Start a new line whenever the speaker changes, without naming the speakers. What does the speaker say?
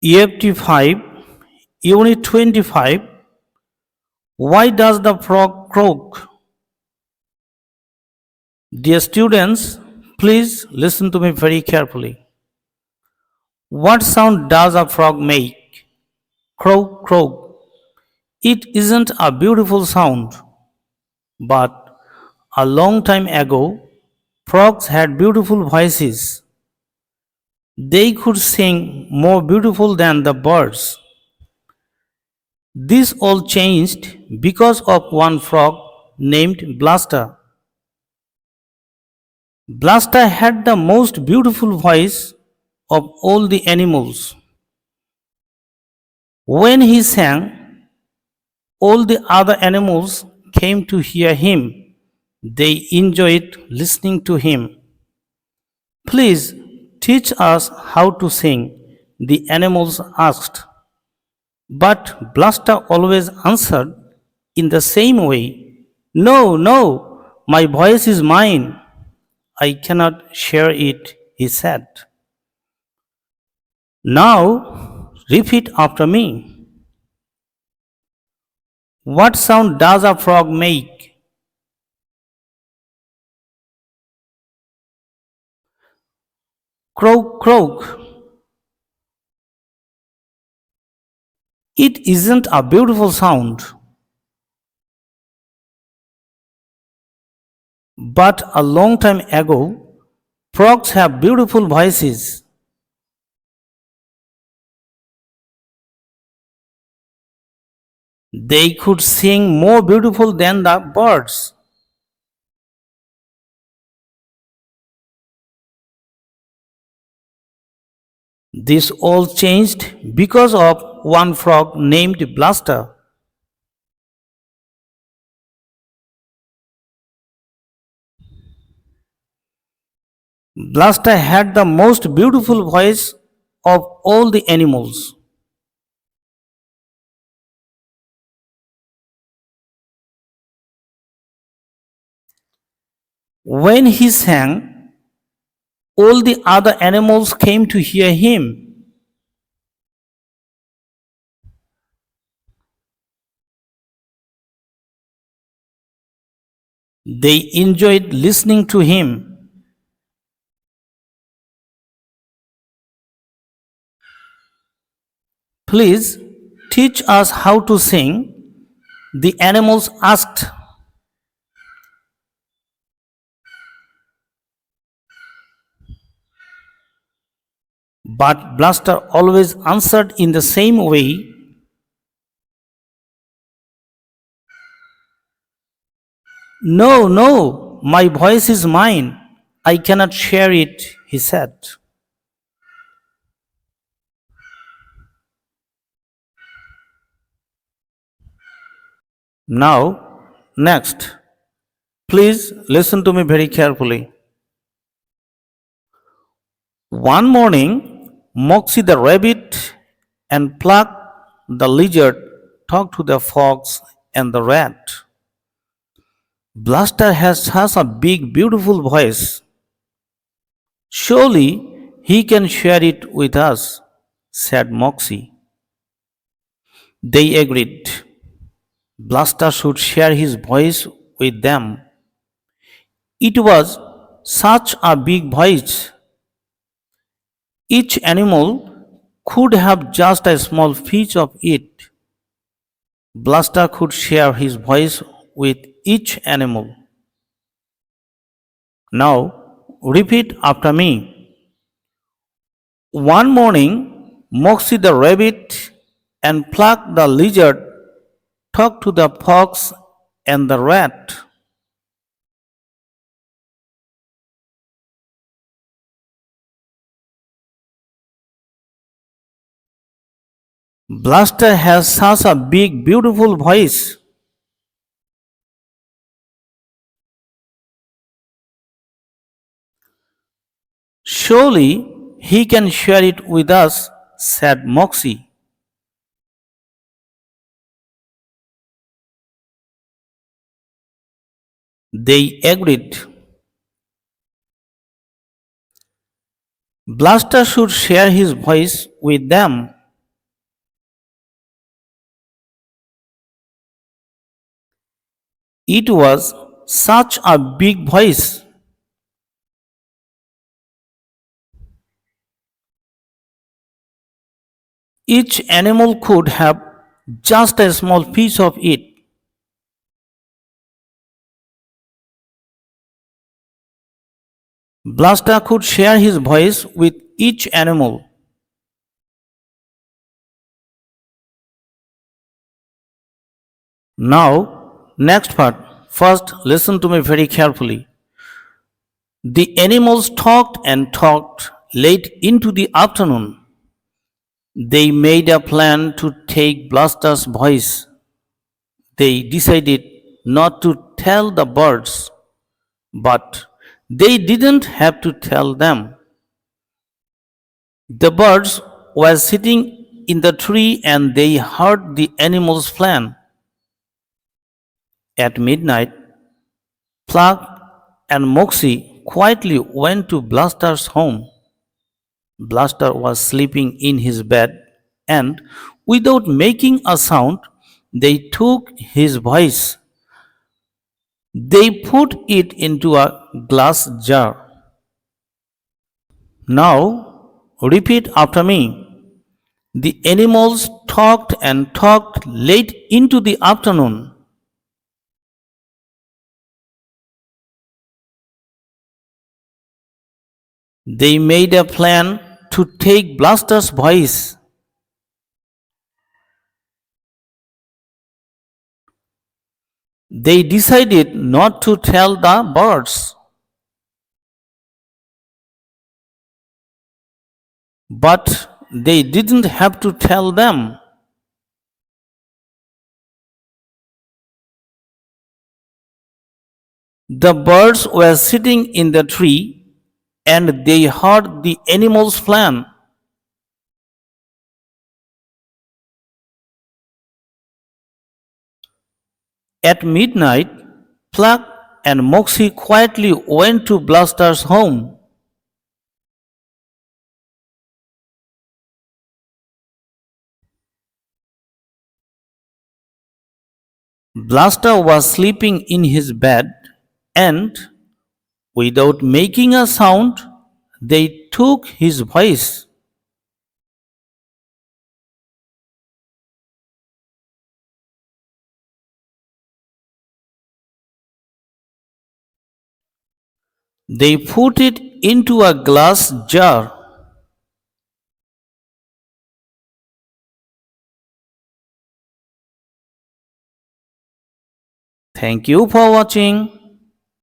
EFT-5, Unit-25. Why does the frog croak? Dear students, please listen to me very carefully. What sound does a frog make? Croak, croak. It isn't a beautiful sound, but a long time ago, frogs had beautiful voices. They could sing more beautiful than the birds. This all changed because of one frog named Blaster. Blaster had the most beautiful voice of all the animals. When he sang, all the other animals came to hear him. They enjoyed listening to him. Please teach us how to sing, the animals asked. But Blaster always answered in the same way. No, no, my voice is mine. I cannot share it, he said. Now repeat after me. What sound does a frog make? Croak, croak. It isn't a beautiful sound, but a long time ago, frogs have beautiful voices. They could sing more beautiful than the birds. This all changed because of one frog named Blaster. Blaster had the most beautiful voice of all the animals. When he sang, all the other animals came to hear him. They enjoyed listening to him. Please teach us how to sing, the animals asked. But Blaster always answered in the same way. No, no, my voice is mine. I cannot share it, he said. Now, next, please listen to me very carefully. One morning, Moxie the rabbit and Pluck the lizard talked to the fox and the rat. Blaster has such a big, beautiful voice. Surely he can share it with us, said Moxie. They agreed. Blaster should share his voice with them. It was such a big voice. Each animal could have just a small piece of it. Blaster could share his voice with each animal. Now, repeat after me. One morning, Moxie the rabbit and Pluck the lizard talked to the fox and the rat. Blaster has such a big, beautiful voice. Surely he can share it with us, said Moxie. They agreed. Blaster should share his voice with them. It was such a big voice. Each animal could have just a small piece of it. Blaster could share his voice with each animal. Now, next part. First, listen to me very carefully. The animals talked and talked late into the afternoon. They made a plan to take Blaster's voice. They decided not to tell the birds, but they didn't have to tell them. The birds were sitting in the tree and they heard the animals' plan. At midnight, Plug and Moxie quietly went to Blaster's home. Blaster was sleeping in his bed, and without making a sound, they took his voice. They put it into a glass jar. Now, repeat after me. The animals talked and talked late into the afternoon. They made a plan to take Blaster's voice. They decided not to tell the birds, but they didn't have to tell them. The birds were sitting in the tree and they heard the animals' plan. At midnight, Pluck and Moxie quietly went to Blaster's home. Blaster was sleeping in his bed, and without making a sound, they took his voice. They put it into a glass jar. Thank you for watching.